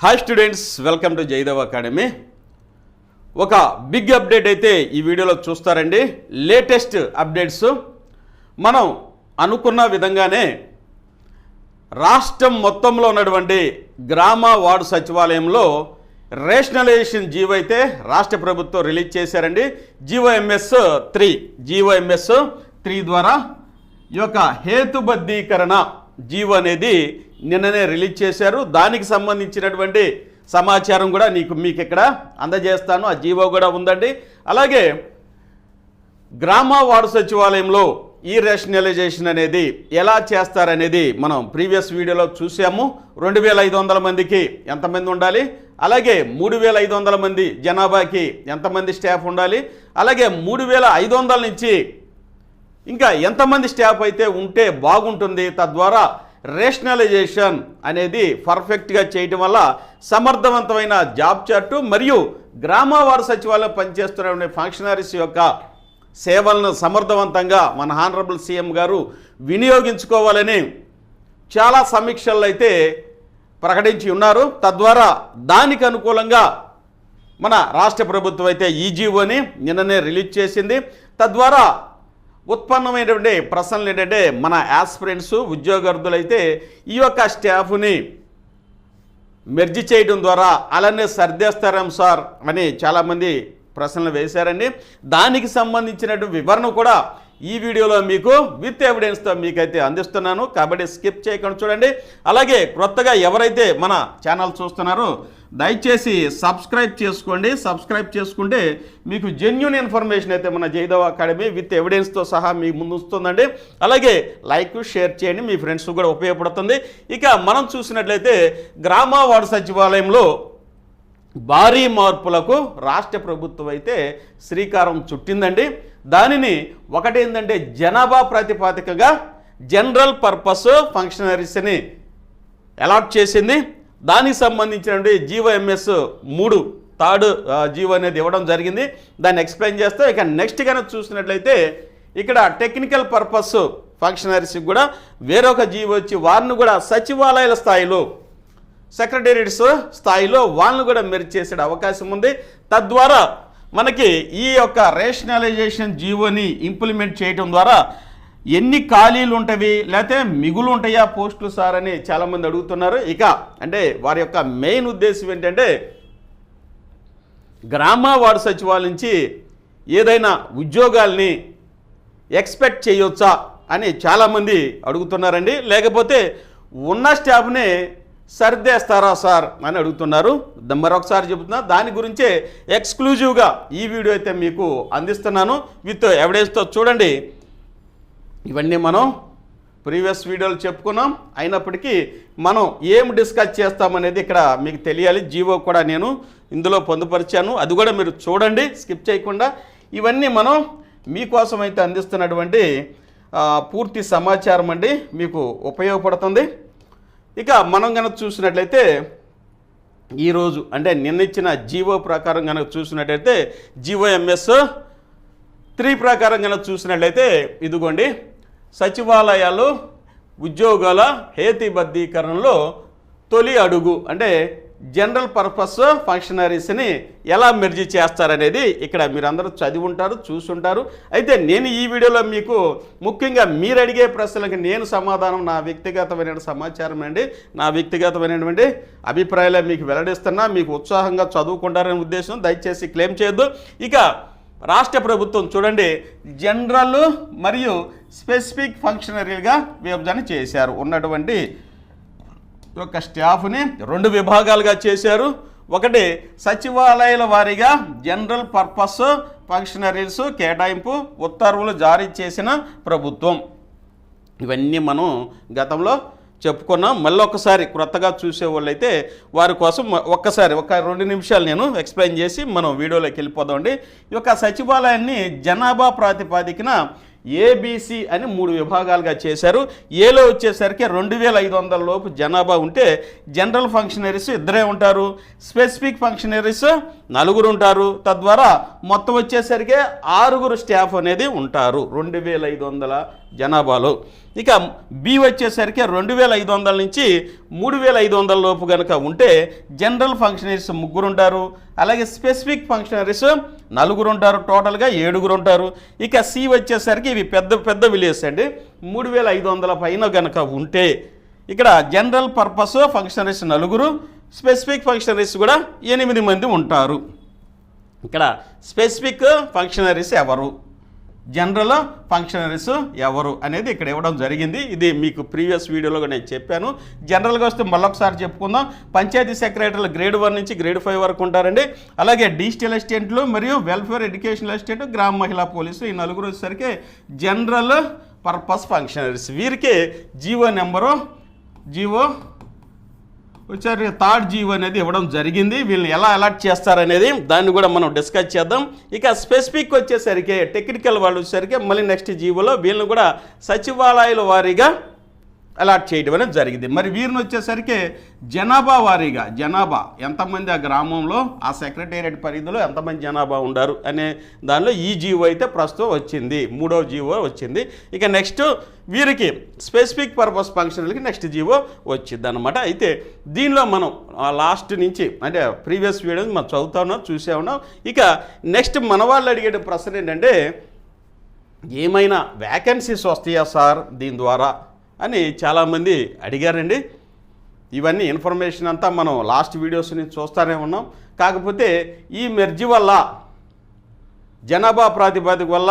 Hi students, welcome to Jayadev academy. ఒక big update అయితే ఈ వీడియోలో చూస్తారండి. Latest updates. మనం అనుకున్న విధంగానే రాష్ట్రం మొత్తంలో ఉన్నటువంటి గ్రామ వార్డు సచివాలయంలో రేషనలైజేషన్ జీవో అయితే రాష్ట్ర ప్రభుత్వం రిలీజ్ చేశారండి. జీవోఎంఎస్ 3 ద్వారా ఈ యొక్క హేతుబద్ధీకరణ జీవో అనేది నిన్ననే రిలీజ్ చేశారు. దానికి సంబంధించినటువంటి సమాచారం కూడా మీకు ఇక్కడ అందజేస్తాను. ఆ జీవో కూడా ఉందండి. అలాగే గ్రామ వార్డు సచివాలయంలో ఈ రేషనలైజేషన్ అనేది ఎలా చేస్తారనేది మనం ప్రీవియస్ వీడియోలో చూసాము. 2500 మందికి ఎంతమంది ఉండాలి, అలాగే 3500 మంది జనాభాకి ఎంతమంది స్టాఫ్ ఉండాలి, అలాగే 3500 నుంచి ఇంకా ఎంతమంది స్టాఫ్ అయితే ఉంటే బాగుంటుంది, తద్వారా రేషనలైజేషన్ అనేది పర్ఫెక్ట్గా చేయటం వల్ల సమర్థవంతమైన జాబ్ చార్టు మరియు గ్రామ వార్డు సచివాలయం పనిచేస్తున్న ఫంక్షనరీస్ యొక్క సేవలను సమర్థవంతంగా మన హానరబుల్ సీఎం గారు వినియోగించుకోవాలని చాలా సమీక్షలు అయితే ప్రకటించి ఉన్నారు. తద్వారా దానికి అనుకూలంగా మన రాష్ట్ర ప్రభుత్వం అయితే ఈ జీవోని నిన్ననే రిలీజ్ చేసింది. తద్వారా ఉత్పన్నమైనటువంటి ప్రశ్నలు ఏంటంటే, మన యాస్పిరెంట్స్ ఉద్యోగార్థులు అయితే ఈ యొక్క స్టాఫ్ని మెర్జి చేయడం ద్వారా అలానే సర్దేస్తారేం సార్ అని చాలామంది ప్రశ్నలు వేశారండి. దానికి సంబంధించినటువంటి వివరణ కూడా ఈ వీడియోలో మీకు విత్ ఎవిడెన్స్తో మీకైతే అందిస్తున్నాను. కాబట్టి స్కిప్ చేయకుండా చూడండి. అలాగే కొత్తగా ఎవరైతే మన ఛానల్ చూస్తున్నారో దయచేసి సబ్స్క్రైబ్ చేసుకోండి. సబ్స్క్రైబ్ చేసుకుంటే మీకు జెన్యూన్ ఇన్ఫర్మేషన్ అయితే మన జయదేవ్ అకాడమీ విత్ ఎవిడెన్స్తో సహా మీ ముందు వస్తుందండి. అలాగే లైక్ షేర్ చేయండి, మీ ఫ్రెండ్స్ కూడా ఉపయోగపడుతుంది. ఇక మనం చూసినట్లయితే గ్రామ వార్డు సచివాలయంలో భారీ మార్పులకు రాష్ట్ర ప్రభుత్వం అయితే శ్రీకారం చుట్టిందండి. దానిని ఒకటేంటంటే జనాభా ప్రాతిపదికగా జనరల్ పర్పస్ ఫంక్షనరీస్ని అలాట్ చేసింది. దానికి సంబంధించినటువంటి జీవోఎంఎస్ 3 జీవో అనేది ఇవ్వడం జరిగింది. దాన్ని ఎక్స్ప్లెయిన్ చేస్తే ఇక నెక్స్ట్ కనుక చూసినట్లయితే ఇక్కడ టెక్నికల్ పర్పస్ ఫంక్షనరీస్కి కూడా వేరొక జీవో వచ్చి వారిని కూడా సచివాలయాల స్థాయిలో సెక్రటేరియట్స్ స్థాయిలో వాళ్ళను కూడా మెర్జ్ చేసే అవకాశం ఉంది. తద్వారా మనకి ఈ యొక్క రేషనలైజేషన్ జీవోని ఇంప్లిమెంట్ చేయడం ద్వారా ఎన్ని ఖాళీలు ఉంటాయి లేకపోతే మిగులు ఉంటాయా పోస్టులు సార్ అని చాలామంది అడుగుతున్నారు. ఇక అంటే వారి యొక్క మెయిన్ ఉద్దేశం ఏంటంటే గ్రామ వార్డు సచివాలయం నుంచి ఏదైనా ఉద్యోగాల్ని ఎక్స్పెక్ట్ చేయొచ్చా అని చాలామంది అడుగుతున్నారండి. లేకపోతే ఉన్న స్టాఫ్ని సర్దేస్తారా సార్ అని అడుగుతున్నారు. మరొకసారి చెబుతున్నా, దాని గురించే ఎక్స్క్లూజివ్గా ఈ వీడియో అయితే మీకు అందిస్తున్నాను విత్ ఎవిడెన్స్తో. చూడండి, ఇవన్నీ మనం ప్రీవియస్ వీడియోలు చెప్పుకున్నాం. అయినప్పటికీ మనం ఏం డిస్కస్ చేస్తామనేది ఇక్కడ మీకు తెలియాలి. జీవో కూడా నేను ఇందులో పొందుపరిచాను, అది కూడా మీరు చూడండి స్కిప్ చేయకుండా. ఇవన్నీ మనం మీకోసం అయితే అందిస్తున్నటువంటి పూర్తి సమాచారం అండి, మీకు ఉపయోగపడుతుంది. ఇక మనం కనుక చూసినట్లయితే ఈరోజు అంటే నిన్నిచ్చిన జీవో ప్రకారం కనుక చూసినట్లయితే జీవోఎంఎస్ 3 ప్రకారం కనుక చూసినట్లయితే ఇదిగోండి, సచివాలయాలు ఉద్యోగాల హేతుబద్ధీకరణలో తొలి అడుగు అంటే జనరల్ పర్పస్ ఫంక్షనరీస్ని ఎలా మెర్జీ చేస్తారనేది ఇక్కడ మీరందరూ చదివి ఉంటారు, చూసుంటారు. అయితే నేను ఈ వీడియోలో మీకు ముఖ్యంగా మీరు అడిగే ప్రశ్నలకు నేను సమాధానం నా వ్యక్తిగతమైన సమాచారం అండి, నా వ్యక్తిగతమైనటువంటి అభిప్రాయాలే మీకు వెల్లడిస్తున్నా. మీకు ఉత్సాహంగా చదువుకుంటారనే ఉద్దేశం, దయచేసి క్లెయిమ్ చేయొద్దు. ఇక రాష్ట్ర ప్రభుత్వం చూడండి, జనరల్ మరియు స్పెసిఫిక్ ఫంక్షనరీలుగా విభజన చేశారు. ఉన్నటువంటి యొక్క స్టాఫ్ని 2 విభాగాలుగా చేశారు. ఒకటి సచివాలయాల వారీగా జనరల్ పర్పస్ ఫంక్షనరీస్ కేటాయింపు ఉత్తర్వులు జారీ చేసిన ప్రభుత్వం. ఇవన్నీ మనం గతంలో చెప్పుకున్నాం. మళ్ళీ ఒకసారి కొత్తగా చూసేవాళ్ళు అయితే వారి కోసం ఒక్కసారి ఒక 2 నిమిషాలు నేను ఎక్స్ప్లెయిన్ చేసి మనం వీడియోలోకి వెళ్ళిపోదామండి. ఈ యొక్క సచివాలయాన్ని జనాభా ప్రాతిపదికన ఏబీసీ అని 3 విభాగాలుగా చేశారు. ఏలో వచ్చేసరికి 2500 లోపు జనాభా ఉంటే జనరల్ ఫంక్షనరీస్ 2 ఉంటారు, స్పెసిఫిక్ ఫంక్షనరీస్ 4 ఉంటారు. తద్వారా మొత్తం వచ్చేసరికి 6 స్టాఫ్ అనేది ఉంటారు 2500 జనాభాలో. ఇక బి వచ్చేసరికి 2500 నుంచి 3500 లోపు కనుక ఉంటే జనరల్ ఫంక్షనరీస్ 3 ఉంటారు, అలాగే స్పెసిఫిక్ ఫంక్షనరీస్ 4 ఉంటారు, టోటల్గా 7 ఉంటారు. ఇక సి వచ్చేసరికి ఇవి పెద్ద పెద్ద విలేజ్ అండి. 3500 పైన కనుక ఉంటే ఇక్కడ general purpose functionaries 4, specific functionaries కూడా 8 మంది ఉంటారు. ఇక్కడ స్పెసిఫిక్ ఫంక్షనరీస్ ఎవరు, జనరల్ ఫంక్షనరీస్ ఎవరు అనేది ఇక్కడ ఇవ్వడం జరిగింది. ఇది మీకు ప్రీవియస్ వీడియోలో నేను చెప్పాను. జనరల్గా వస్తే మళ్ళొకసారి చెప్పుకుందాం. పంచాయతీ సెక్రటరీలు గ్రేడ్ 1 నుంచి గ్రేడ్ 5 వరకు ఉంటారండి. అలాగే డిజిటల్ అసిస్టెంట్లు మరియు వెల్ఫేర్ ఎడ్యుకేషనల్ అసిస్టెంట్, గ్రామ మహిళా పోలీసు, ఈ 4 వచ్చేసరికి జనరల్ పర్పస్ ఫంక్షనరీస్. వీరికి జీవో నెంబరు వచ్చారు 3rd జీవో అనేది ఇవ్వడం జరిగింది. వీళ్ళని ఎలా అలాట్ చేస్తారనేది దాన్ని కూడా మనం డిస్కస్ చేద్దాం. ఇక స్పెసిఫిక్ వచ్చేసరికి టెక్నికల్ వాళ్ళు వచ్చేసరికి మళ్ళీ నెక్స్ట్ జీవోలో వీళ్ళని కూడా సచివాలయాల వారీగా అలాట్ చేయడం అనేది జరిగింది. మరి వీరిని వచ్చేసరికి జనాభా వారీగా, జనాభా ఎంతమంది ఆ గ్రామంలో ఆ సెక్రటేరియట్ పరిధిలో ఎంతమంది జనాభా ఉండారు అనే దానిలో ఈ జీవో అయితే ప్రస్తుతం వచ్చింది, 3వ జీవో వచ్చింది. ఇక నెక్స్ట్ వీరికి స్పెసిఫిక్ పర్పస్ ఫంక్షన్లకి నెక్స్ట్ జీవో వచ్చింది అనమాట. అయితే దీనిలో మనం లాస్ట్ నుంచి అంటే ప్రీవియస్ వీడియోస్ మనం చదువుతా ఉన్నాం, చూసే ఉన్నాం. ఇక నెక్స్ట్ మన వాళ్ళు అడిగే ప్రశ్న ఏంటంటే, ఏమైనా వ్యాకెన్సీస్ వస్తాయా సార్ దీని ద్వారా అని చాలామంది అడిగారండి. ఇవన్నీ ఇన్ఫర్మేషన్ అంతా మనం లాస్ట్ వీడియోస్ నుంచి చూస్తూనే ఉన్నాం. కాకపోతే ఈ మెర్జీ వల్ల, జనాభా ప్రాతిపదిక వల్ల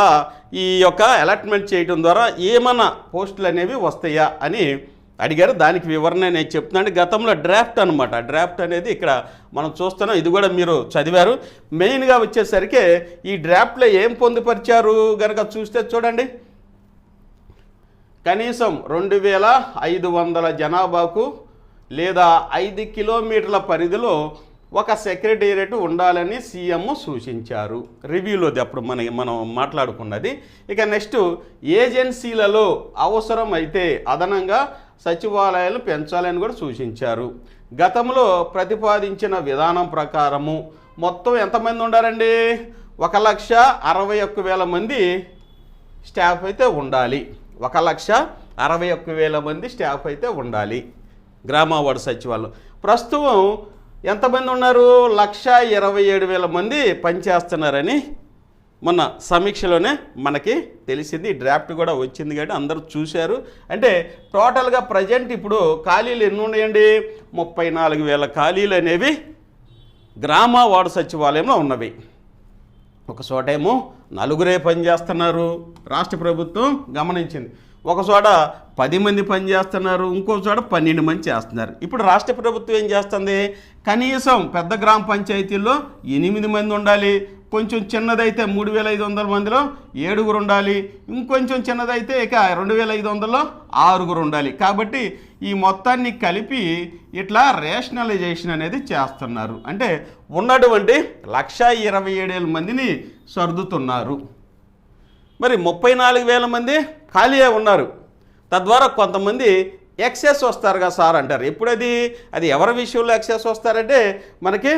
ఈ యొక్క అలాట్మెంట్ చేయడం ద్వారా ఏమన్నా పోస్టులు అనేవి వస్తాయా అని అడిగారు. దానికి వివరణ నేను చెప్తున్నాను. గతంలో డ్రాఫ్ట్ అనమాట, డ్రాఫ్ట్ అనేది ఇక్కడ మనం చూస్తున్నాం. ఇది కూడా మీరు చదివారు. మెయిన్గా వచ్చేసరికి ఈ డ్రాఫ్ట్లో ఏం పొందుపరిచారు కనుక చూస్తే చూడండి, కనీసం 2500 జనాభాకు లేదా 5 కిలోమీటర్ల పరిధిలో ఒక సెక్రటేరియట్ ఉండాలని సీఎం సూచించారు. రివ్యూలోది అప్పుడు మనం మాట్లాడుకున్నది. ఇక నెక్స్ట్ ఏజెన్సీలలో అవసరం అయితే అదనంగా సచివాలయాలు పెంచాలని కూడా సూచించారు. గతంలో ప్రతిపాదించిన విధానం ప్రకారము మొత్తం ఎంతమంది ఉండారండి, 1,61,000 మంది స్టాఫ్ అయితే ఉండాలి. 1,61,000 మంది స్టాఫ్ అయితే ఉండాలి గ్రామ వార్డు సచివాలయం. ప్రస్తుతం ఎంతమంది ఉన్నారు, 1,27,000 మంది పనిచేస్తున్నారని మొన్న సమీక్షలోనే మనకి తెలిసింది. డ్రాఫ్ట్ కూడా వచ్చింది కాబట్టి అందరూ చూశారు. అంటే టోటల్గా ప్రజెంట్ ఇప్పుడు ఖాళీలు ఎన్ని ఉన్నాయండి, 34,000 ఖాళీలు అనేవి గ్రామ వార్డు సచివాలయంలో ఉన్నవి. ఒక చోటేమో 4 పనిచేస్తున్నారు, రాష్ట్ర ప్రభుత్వం గమనించింది. ఒక చోట 10 మంది పనిచేస్తున్నారు, ఇంకో చోట 12 మంది చేస్తున్నారు. ఇప్పుడు రాష్ట్ర ప్రభుత్వం ఏం చేస్తుంది, కనీసం పెద్ద గ్రామ పంచాయతీల్లో 8 మంది ఉండాలి, కొంచెం చిన్నదైతే 3,500 మందిలో 7 ఉండాలి, ఇంకొంచెం చిన్నదైతే ఇక 2,500లో 6 ఉండాలి. కాబట్టి ఈ మొత్తాన్ని కలిపి ఇట్లా రేషనలైజేషన్ అనేది చేస్తున్నారు. అంటే ఉన్నటువంటి 1,27,000 మందిని సర్దుతున్నారు. మరి 34,000 మంది ఖాళీగా ఉన్నారు. తద్వారా కొంతమంది ఎక్సెస్ వస్తారు కదా సార్ అంటారు. ఎప్పుడది అది ఎవరి విషయంలో ఎక్సెస్ వస్తారంటే మనకి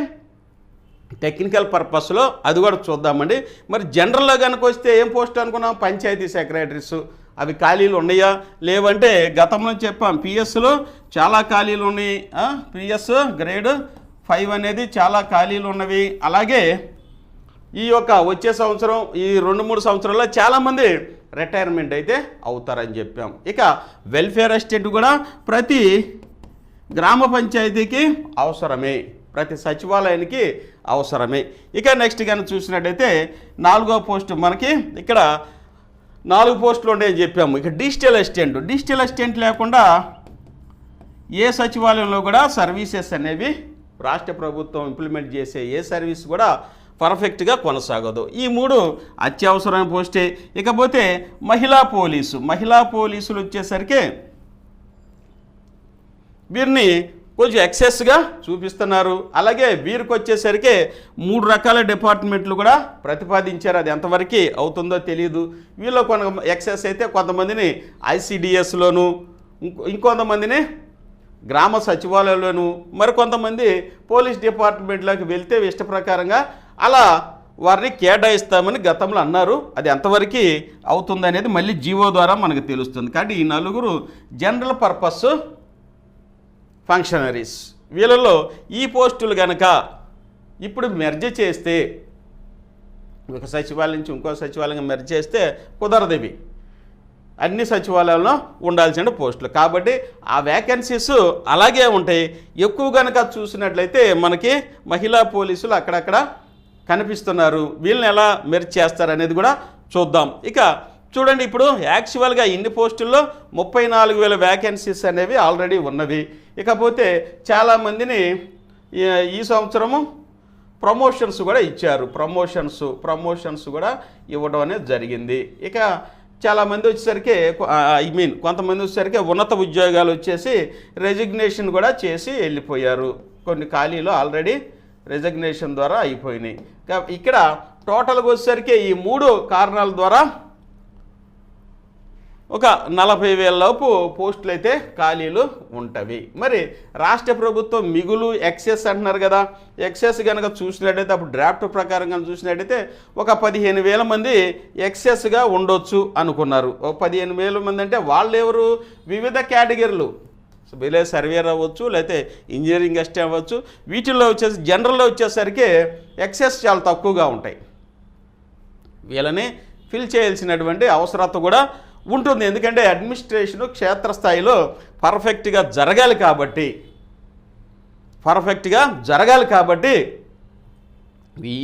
టెక్నికల్ పర్పస్లో అది కూడా చూద్దామండి. మరి జనరల్లో కనుక వస్తే ఏం పోస్ట్ అనుకున్నాం, పంచాయతీ సెక్రటరీస్. అవి ఖాళీలు ఉన్నాయా లేవంటే గతంలో చెప్పాం పిఎస్లో చాలా ఖాళీలు ఉన్నాయి. పిఎస్ గ్రేడ్ 5 అనేది చాలా ఖాళీలు ఉన్నవి. అలాగే ఈ యొక్క వచ్చే సంవత్సరం ఈ 2-3 సంవత్సరాల్లో చాలామంది రిటైర్మెంట్ అయితే అవుతారని చెప్పాం. ఇక వెల్ఫేర్ అసిస్టెంట్ కూడా ప్రతి గ్రామ పంచాయతీకి అవసరమే, ప్రతి సచివాలయానికి అవసరమే. ఇక నెక్స్ట్ కానీ చూసినట్టయితే 4వ పోస్టు మనకి ఇక్కడ 4 పోస్టులు ఉంటాయని చెప్పాము. ఇక డిజిటల్ అసిస్టెంట్ లేకుండా ఏ సచివాలయంలో కూడా సర్వీసెస్ అనేవి రాష్ట్ర ప్రభుత్వం ఇంప్లిమెంట్ చేసే ఏ సర్వీస్ కూడా పర్ఫెక్ట్గా కొనసాగదు. ఈ 3 అత్యవసరమైన పోస్టే. ఇకపోతే మహిళా పోలీసులు వచ్చేసరికి వీరిని కొంచెం ఎక్సెస్గా చూపిస్తున్నారు. అలాగే వీరికి వచ్చేసరికి 3 రకాల డిపార్ట్మెంట్లు కూడా ప్రతిపాదించారు. అది ఎంతవరకు అవుతుందో తెలియదు. వీళ్ళు కొంత ఎక్సెస్ అయితే కొంతమందిని ఐసిడిఎస్లోను, ఇంకొంతమందిని గ్రామ సచివాలయంలోను, మరికొంతమంది పోలీస్ డిపార్ట్మెంట్లోకి వెళ్తే ఇష్ట ప్రకారంగా అలా వారిని కేటాయిస్తామని గతంలో అన్నారు. అది ఎంతవరకు అవుతుందనేది మళ్ళీ జీవో ద్వారా మనకు తెలుస్తుంది. కాబట్టి ఈ నలుగురు జనరల్ పర్పస్ ఫంక్షనరీస్. వీళ్ళలో ఈ పోస్టులు కనుక ఇప్పుడు మెర్జ్ చేస్తే, ఒక సచివాలయం నుంచి ఇంకో సచివాలయం మెర్జ్ చేస్తే కుదరదు. ఇవి అన్ని సచివాలయంలో ఉండాల్సిన పోస్టులు కాబట్టి ఆ వేకెన్సీస్ అలాగే ఉంటాయి. ఎక్కువ కనుక చూసినట్లయితే మనకి మహిళా పోలీసులు అక్కడక్కడ కనిపిస్తున్నారు. వీళ్ళని ఎలా మెర్జ్ చేస్తారు అనేది కూడా చూద్దాం. ఇక చూడండి, ఇప్పుడు యాక్చువల్గా ఇన్ని పోస్టుల్లో 34,000 వేకెన్సీస్ అనేవి ఆల్రెడీ ఉన్నవి. ఇకపోతే చాలామందిని ఈ సంవత్సరము ప్రమోషన్స్ కూడా ఇచ్చారు. ప్రమోషన్స్ కూడా ఇవ్వడం అనేది జరిగింది. ఇక చాలామంది వచ్చేసరికి కొంతమంది వచ్చేసరికి ఉన్నత ఉద్యోగాలు వచ్చేసి రెజిగ్నేషన్ కూడా చేసి వెళ్ళిపోయారు. కొన్ని ఖాళీలు ఆల్రెడీ రెజిగ్నేషన్ ద్వారా అయిపోయినాయి. ఇక్కడ టోటల్గా వచ్చేసరికి ఈ 3 కారణాల ద్వారా ఒక 40,000 లోపు పోస్టులు అయితే ఖాళీలు ఉంటవి. మరి రాష్ట్ర ప్రభుత్వం మిగులు ఎక్సెస్ అంటున్నారు కదా, ఎక్సెస్ కనుక చూసినట్టయితే అప్పుడు డ్రాఫ్ట్ ప్రకారం కనుక చూసినట్టయితే ఒక 15,000 మంది ఎక్సెస్గా ఉండొచ్చు అనుకున్నారు. ఒక 15,000 మంది అంటే వాళ్ళు ఎవరు? వివిధ కేటగిరీలు, విలేజ్ సర్వేర్ అవ్వచ్చు, లేకపోతే ఇంజనీరింగ్ అసిస్టెంట్ అవ్వచ్చు. వీటిల్లో వచ్చేసి జనరల్లో వచ్చేసరికి ఎక్సెస్ చాలా తక్కువగా ఉంటాయి. వీళ్ళని ఫిల్ చేయాల్సినటువంటి అవసరత కూడా ఉంటుంది. ఎందుకంటే అడ్మినిస్ట్రేషను క్షేత్రస్థాయిలో పర్ఫెక్ట్గా జరగాలి కాబట్టి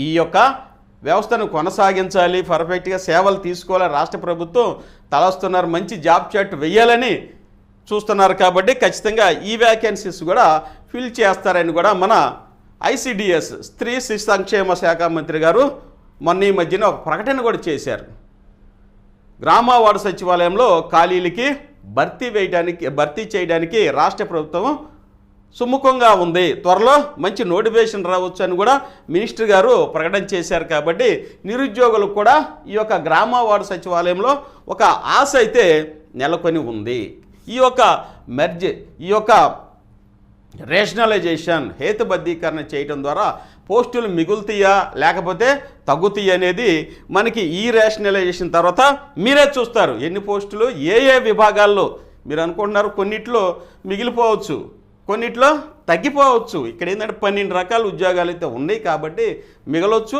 ఈ యొక్క వ్యవస్థను కొనసాగించాలి, పర్ఫెక్ట్గా సేవలు తీసుకోవాలి. రాష్ట్ర ప్రభుత్వం తలస్తున్నారు, మంచి జాబ్ చార్ట్ వేయాలని చూస్తున్నారు. కాబట్టి ఖచ్చితంగా ఈ వ్యాకెన్సీస్ కూడా ఫిల్ చేస్తారని కూడా మన ICDS స్త్రీ శిశు సంక్షేమ శాఖ మంత్రి గారు మొన్న ఈ మధ్యన ఒక ప్రకటన కూడా చేశారు. గ్రామ వార్డు సచివాలయంలో ఖాళీలకి భర్తీ చేయడానికి రాష్ట్ర ప్రభుత్వం సుముఖంగా ఉంది, త్వరలో మంచి నోటిఫికేషన్ రావచ్చు అని కూడా మినిస్టర్ గారు ప్రకటన చేశారు. కాబట్టి నిరుద్యోగులకు కూడా ఈ యొక్క గ్రామ వార్డు సచివాలయంలో ఒక ఆశ అయితే నెలకొని ఉంది. ఈ యొక్క మెర్జ్, ఈ యొక్క రేషనలైజేషన్, హేతుబద్ధీకరణ చేయడం ద్వారా పోస్టులు మిగులుతాయా లేకపోతే తగ్గుతాయి అనేది మనకి ఈ రేషనలైజేషన్ తర్వాత మీరే చూస్తారు. ఎన్ని పోస్టులు ఏ విభాగాల్లో మీరు అనుకుంటున్నారు, కొన్నిట్లో మిగిలిపోవచ్చు, కొన్నిట్లో తగ్గిపోవచ్చు. ఇక్కడ ఏంటంటే 12 రకాల ఉద్యోగాలు అయితే ఉన్నాయి కాబట్టి మిగలొచ్చు,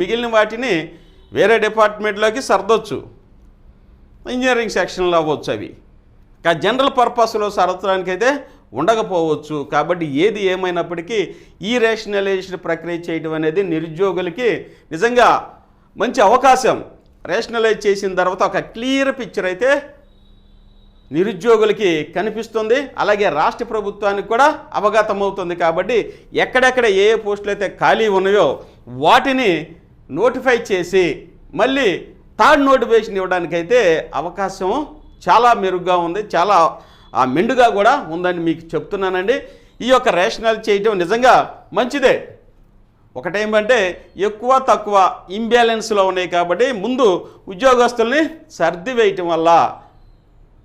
మిగిలిన వాటిని వేరే డిపార్ట్మెంట్లోకి సర్దొచ్చు, ఇంజనీరింగ్ సెక్షన్లో అవ్వచ్చు. అవి జనరల్ పర్పస్లో సరచడానికి అయితే ఉండకపోవచ్చు. కాబట్టి ఏది ఏమైనప్పటికీ ఈ రేషనలైజేషన్ ప్రక్రియ చేయడం అనేది నిరుద్యోగులకి నిజంగా మంచి అవకాశం. రేషనలైజ్ చేసిన తర్వాత ఒక క్లియర్ పిక్చర్ అయితే నిరుద్యోగులకి కనిపిస్తుంది, అలాగే రాష్ట్ర ప్రభుత్వానికి కూడా అవగతమవుతుంది. కాబట్టి ఎక్కడెక్కడ ఏ పోస్టులు అయితే ఖాళీ ఉన్నాయో వాటిని నోటిఫై చేసి మళ్ళీ థర్డ్ నోటిఫికేషన్ ఇవ్వడానికైతే అవకాశం చాలా మెరుగ్గా ఉంది, చాలా మెండుగా కూడా ఉందని మీకు చెప్తున్నానండి. ఈ యొక్క రేషనల్ చేయడం నిజంగా మంచిదే. ఒకటేమంటే ఎక్కువ తక్కువ ఇంబ్యాలెన్స్లో ఉన్నాయి కాబట్టి ముందు ఉద్యోగస్తుల్ని సర్ది వేయటం వల్ల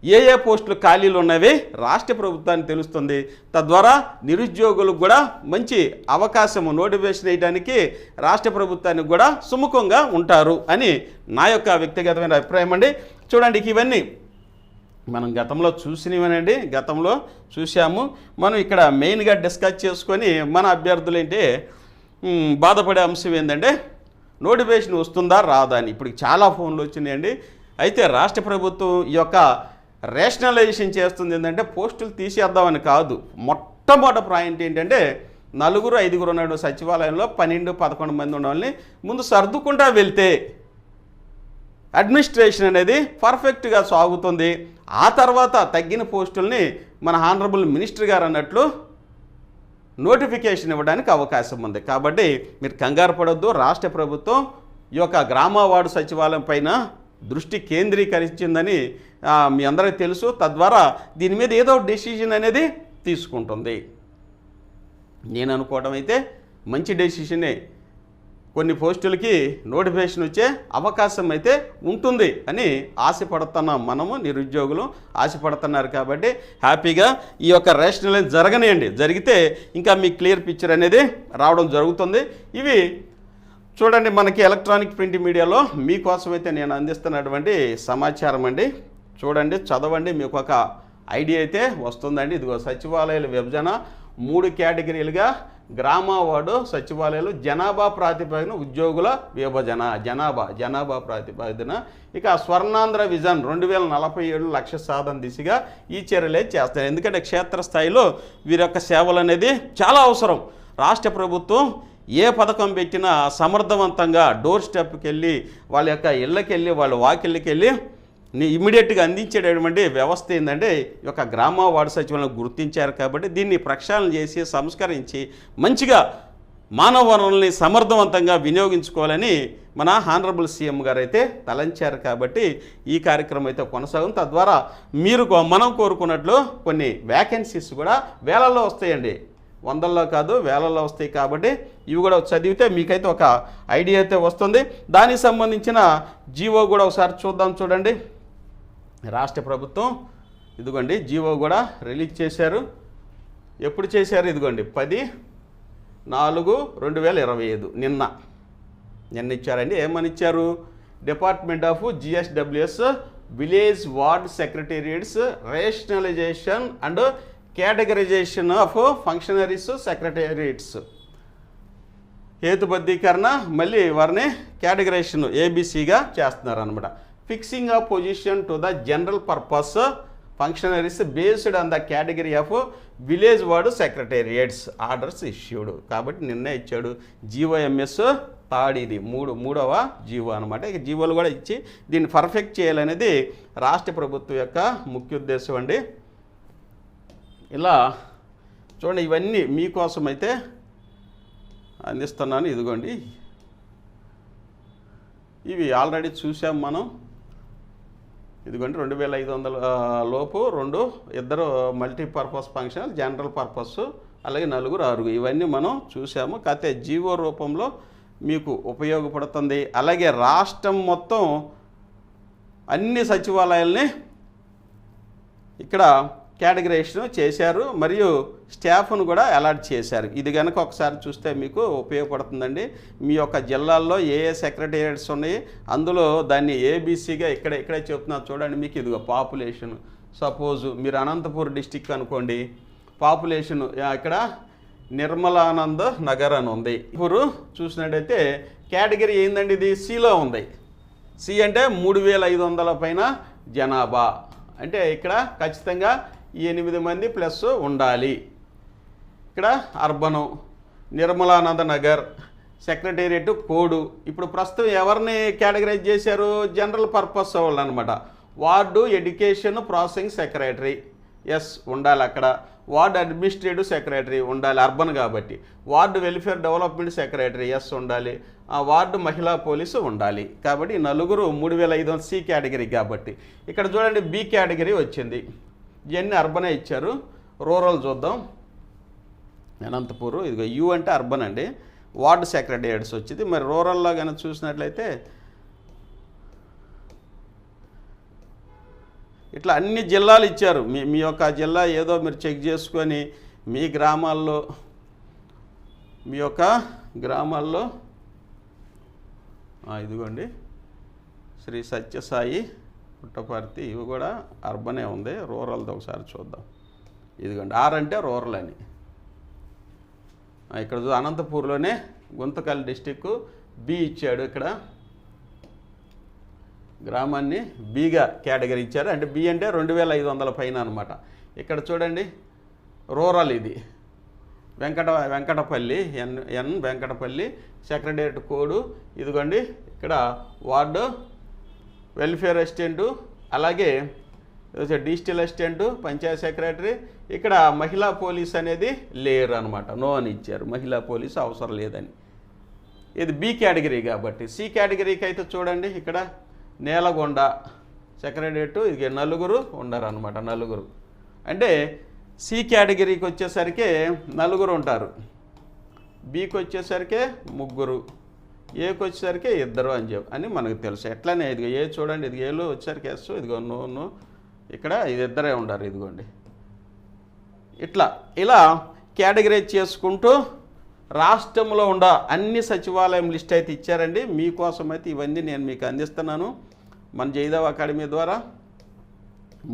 ఏ పోస్టులు ఖాళీలు ఉన్నవి రాష్ట్ర ప్రభుత్వానికి తెలుస్తుంది. తద్వారా నిరుద్యోగులకు కూడా మంచి అవకాశం నోటిఫికేషన్ వేయడానికి రాష్ట్ర ప్రభుత్వానికి కూడా సుముఖంగా ఉంటారు అని నా యొక్క వ్యక్తిగతమైన అభిప్రాయం అండి. చూడండి, ఇవన్నీ మనం గతంలో చూసినవనండి, గతంలో చూసాము. మనం ఇక్కడ మెయిన్గా డిస్కస్ చేసుకొని మన అభ్యర్థులు ఏంటి బాధపడే అంశం ఏంటంటే నోటిఫికేషన్ వస్తుందా రాదా అని. ఇప్పుడు చాలా ఫోన్లు వచ్చినాయండి. అయితే రాష్ట్ర ప్రభుత్వం ఈ యొక్క రేషనలైజేషన్ చేస్తుంది ఏంటంటే పోస్టులు తీసేద్దామని కాదు. మొట్టమొదటి పాయింట్ ఏంటంటే 4-5 ఉన్న సచివాలయంలో 12-11 మంది ఉన్నవాళ్ళని ముందు సర్దుకుంటా వెళ్తే అడ్మినిస్ట్రేషన్ అనేది పర్ఫెక్ట్గా సాగుతుంది. ఆ తర్వాత తగ్గిన పోస్టుల్ని మన హానరబుల్ మినిస్టర్ గారు అన్నట్లు నోటిఫికేషన్ ఇవ్వడానికి అవకాశం ఉంది. కాబట్టి మీరు కంగారు పడొద్దు. రాష్ట్ర ప్రభుత్వం ఈ యొక్క గ్రామ వార్డు సచివాలయం పైన దృష్టి కేంద్రీకరించిందని మీ అందరికీ తెలుసు. తద్వారా దీని మీద ఏదో డెసిషన్ అనేది తీసుకుంటుంది. నేను అనుకోవడం అయితే మంచి డెసిషనే. కొన్ని పోస్టులకి నోటిఫికేషన్ వచ్చే అవకాశం అయితే ఉంటుంది అని ఆశపడుతున్నాం. మనము నిరుద్యోగులు ఆశపడుతున్నారు కాబట్టి హ్యాపీగా ఈ యొక్క రేషనలైజ్ జరగనియండి. జరిగితే ఇంకా మీ క్లియర్ పిక్చర్ అనేది రావడం జరుగుతుంది. ఇవి చూడండి, మనకి ఎలక్ట్రానిక్ ప్రింట్ మీడియాలో మీకోసమైతే నేను అందిస్తున్నటువంటి సమాచారం అండి. చూడండి, చదవండి, మీకు ఒక ఐడియా అయితే వస్తుందండి. ఇదిగో సచివాలయాల విభజన 3 కేటగిరీలుగా గ్రామ వార్డు సచివాలయాలు జనాభా ప్రాతిపదికన ఉద్యోగుల విభజన, జనాభా ప్రాతిపదికన. ఇక స్వర్ణాంధ్ర విజన్ 2047 లక్ష్య సాధన దిశగా ఈ చర్యలే చేస్తారు. ఎందుకంటే క్షేత్రస్థాయిలో వీరి యొక్క సేవలు అనేది చాలా అవసరం. రాష్ట్ర ప్రభుత్వం ఏ పథకం పెట్టినా సమర్థవంతంగా డోర్ స్టెప్కి వెళ్ళి వాళ్ళ యొక్క ఇళ్ళకి వెళ్ళి వాళ్ళ వాకిళ్ళకి వెళ్ళి ఇమ్మీడియట్గా అందించేటటువంటి వ్యవస్థ ఏంటంటే ఈ యొక్క గ్రామ వార్డు సచివాలయం గుర్తించారు. కాబట్టి దీన్ని ప్రక్షాళన చేసి సంస్కరించి మంచిగా మానవ వనరుల్ని సమర్థవంతంగా వినియోగించుకోవాలని మన హానరబుల్ సీఎం గారు అయితే తలంచారు. కాబట్టి ఈ కార్యక్రమం అయితే కొనసాగుతుంది. తద్వారా మీరు మనం కోరుకున్నట్లు కొన్ని వ్యాకెన్సీస్ కూడా వేలల్లో వస్తాయండి, వందల్లో కాదు వేలల్లో వస్తాయి. కాబట్టి ఇవి కూడా చదివితే మీకైతే ఒక ఐడియా అయితే వస్తుంది. దానికి సంబంధించిన జీవో కూడా ఒకసారి చూద్దాం. చూడండి, రాష్ట్ర ప్రభుత్వం ఇదిగోండి జీవో కూడా రిలీజ్ చేశారు. ఎప్పుడు చేశారు? ఇదిగోండి 10/4/2025 నిన్న ఇచ్చారండి. ఏమని ఇచ్చారు? Department of GSWS village ward secretariats rationalization and categorization of functionaries secretariats హేతుబద్ధీకరణ, మళ్ళీ వారిని కేటగరైజేషన్ ABCగా చేస్తున్నారు అనమాట. Fixing of position to the general purpose functionaries based on the category of village ward secretariats orders issued. కాబట్టి నిన్న ఇచ్చాడు GOMS ఇది మూడవ జీవో అనమాట. ఇక జీవోలు కూడా ఇచ్చి దీన్ని పర్ఫెక్ట్ చేయాలనేది రాష్ట్ర ప్రభుత్వం యొక్క ముఖ్య ఉద్దేశం అండి. ఇలా చూడండి, ఇవన్నీ మీకోసం అయితే అందిస్తున్నాను. ఇదిగోండి, ఇవి ఆల్రెడీ చూసాం మనం. ఇదిగోండి 2500 లోపు ఇద్దరు మల్టీపర్పస్ ఫంక్షన్, జనరల్ పర్పస్, అలాగే 4, 6 ఇవన్నీ మనం చూసాము. కాకపోతే జీవో రూపంలో మీకు ఉపయోగపడుతుంది. అలాగే రాష్ట్రం మొత్తం అన్ని సచివాలయాల్ని ఇక్కడ కేటగరైజేషన్ చేశారు, మరియు స్టాఫ్ను కూడా అలాట్ చేశారు. ఇది కనుక ఒకసారి చూస్తే మీకు ఉపయోగపడుతుందండి. మీ యొక్క జిల్లాల్లో ఏ సెక్రటేరియట్స్ ఉన్నాయి, అందులో దాన్ని ABCగా ఇక్కడే చెప్తున్నారు. చూడండి, మీకు ఇదిగో పాపులేషన్. సపోజు మీరు అనంతపూర్ డిస్టిక్ అనుకోండి, పాపులేషన్ ఇక్కడ నిర్మలానంద్ నగర్ అని ఉంది. ఇప్పుడు చూసినట్టయితే కేటగిరీ ఏందండి, ఇది Cలో ఉంది. C అంటే 3500 పైన జనాభా. అంటే ఇక్కడ ఖచ్చితంగా 8 మంది ప్లస్ ఉండాలి. ఇక్కడ urban, Nirmalananda Nagar, secretariat code. ఇప్పుడు ప్రస్తుతం ఎవరిని కేటగరైజ్ చేశారు? జనరల్ పర్పస్ వాళ్ళు అనమాట. వార్డు ఎడ్యుకేషన్ ప్రాసెసింగ్ సెక్రటరీ ఉండాలి అక్కడ. వార్డు అడ్మినిస్ట్రేటివ్ సెక్రటరీ ఉండాలి, అర్బన్ కాబట్టి. వార్డు వెల్ఫేర్ డెవలప్మెంట్ సెక్రటరీ ఉండాలి. వార్డు మహిళా పోలీసు ఉండాలి. కాబట్టి 3500 C కేటగిరీ. కాబట్టి ఇక్కడ చూడండి B కేటగిరీ వచ్చింది. ఇవన్నీ అర్బనే ఇచ్చారు. రూరల్ చూద్దాం. అనంతపూర్, ఇదిగో U అంటే అర్బన్ అండి. వార్డు సెక్రటేరియట్స్ వచ్చింది. మరి రూరల్లో కనుక చూసినట్లయితే ఇట్లా అన్ని జిల్లాలు ఇచ్చారు. మీ యొక్క జిల్లా ఏదో మీరు చెక్ చేసుకొని మీ గ్రామాల్లో ఇదిగోండి శ్రీ సత్యసాయి పుట్టపర్తి, ఇవి కూడా అర్బనే ఉంది. రూరల్ది ఒకసారి చూద్దాం. ఇదిగోండి R అంటే రూరల్ అని. ఇక్కడ అనంతపూర్లోనే గుంతకల్ డిస్టిక్ B ఇచ్చాడు. ఇక్కడ గ్రామాన్ని Bగా కేటగిరీ ఇచ్చారు. అంటే B అంటే 2500 పైన అనమాట. ఇక్కడ చూడండి రూరల్, ఇది వెంకటపల్లి ఎన్ వెంకటపల్లి, సెక్రటేరియట్ కోడు. ఇదిగోండి ఇక్కడ వార్డు వెల్ఫేర్ అసిస్టెంటు, అలాగే డిజిటల్ అసిస్టెంటు, పంచాయత్ సెక్రటరీ. ఇక్కడ మహిళా పోలీస్ అనేది లేరు అనమాట, నో అని ఇచ్చారు. మహిళా పోలీసు అవసరం లేదని. ఇది B కేటగిరీ. కాబట్టి C కేటగిరీకి అయితే చూడండి ఇక్కడ నేలగొండ సెక్రటేరియట్, ఇది 4 ఉండరు అనమాట. 4 అంటే C కేటగిరీకి వచ్చేసరికి 4 ఉంటారు. Bకి వచ్చేసరికి 3, Aకి వచ్చేసరికి 2 అని మనకు తెలుసు. ఎట్లనే ఇదిగో A చూడండి, ఇది Aలో వచ్చేసరికి S, ఇదిగో నో, ఇక్కడ ఇది 2 ఉండారు. ఇదిగోండి ఇలా కేటగిరైజ్ చేసుకుంటూ రాష్ట్రంలో ఉన్న అన్ని సచివాలయం లిస్ట్ అయితే ఇచ్చారండి. మీకోసం అయితే ఇవన్నీ నేను మీకు అందిస్తున్నాను. మన జయదేవ్ అకాడమీ ద్వారా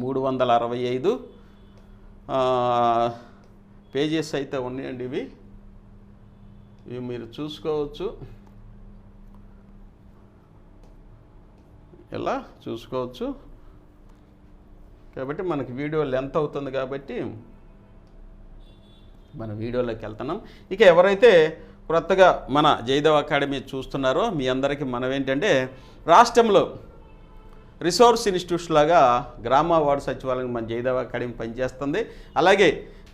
365 పేజెస్ అయితే ఉన్నాయండి. ఇవి మీరు చూసుకోవచ్చు, ఇలా చూసుకోవచ్చు. కాబట్టి మనకి వీడియో లెంత్ అవుతుంది కాబట్టి మన వీడియోలోకి వెళ్తున్నాం. ఇక ఎవరైతే కొత్తగా మన జయదేవ్ అకాడమీ చూస్తున్నారో మీ అందరికీ మనం ఏంటంటే, రాష్ట్రంలో రిసోర్స్ ఇన్స్టిట్యూట్స్ లాగా గ్రామ వార్డు సచివాలయం మన జయదేవ్ అకాడమీ పనిచేస్తుంది. అలాగే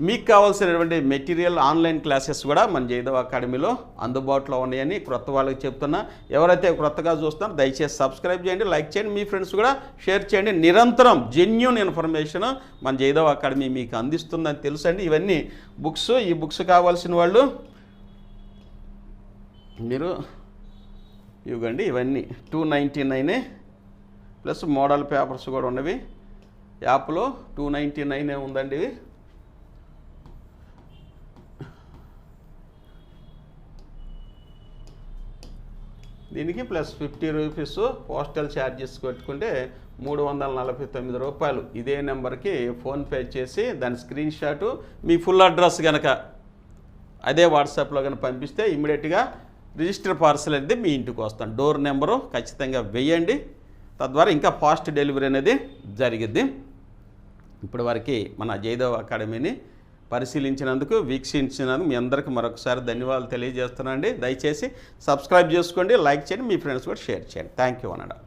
మీకు కావాల్సినటువంటి మెటీరియల్ ఆన్లైన్ క్లాసెస్ కూడా మన జయదేవ్ అకాడమీలో అందుబాటులో ఉన్నాయని క్రొత్త వాళ్ళకి చెప్తున్నా. ఎవరైతే కొత్తగా చూస్తున్నారో దయచేసి సబ్స్క్రైబ్ చేయండి, లైక్ చేయండి, మీ ఫ్రెండ్స్ కూడా షేర్ చేయండి. నిరంతరం జెన్యూన్ ఇన్ఫర్మేషన్ మన జయదేవ్ అకాడమీ మీకు అందిస్తుందని తెలుసండి. ఇవన్నీ బుక్స్, ఈ బుక్స్ కావాల్సిన వాళ్ళు మీరు ఇవ్వండి. ఇవన్నీ 299 ప్లస్ మోడల్ పేపర్స్ కూడా ఉన్నవి. యాప్లో 299 ఉందండి. ఇవి దీనికి ప్లస్ 50 రూపీస్ పోస్టల్ ఛార్జెస్ పెట్టుకుంటే 349 రూపాయలు. ఇదే నెంబర్కి ఫోన్పే చేసి దాని స్క్రీన్ షాటు మీ ఫుల్ అడ్రస్ కనుక అదే వాట్సాప్లో కనుక పంపిస్తే ఇమ్మీడియట్గా రిజిస్టర్ పార్సల్ అనేది మీ ఇంటికి వస్తాను. డోర్ నెంబరు ఖచ్చితంగా వేయండి, తద్వారా ఇంకా ఫాస్ట్ డెలివరీ అనేది జరిగిద్ది. ఇప్పటి వరకు మన జయదేవ్ అకాడమీని పరిశీలించినందుకు, వీక్షించినందుకు మీ అందరికీ మరొకసారి ధన్యవాదాలు తెలియజేస్తున్నానండి. దయచేసి సబ్స్క్రైబ్ చేసుకోండి, లైక్ చేయండి, మీ ఫ్రెండ్స్ కూడా షేర్ చేయండి. థ్యాంక్ యూ అన్నాడు.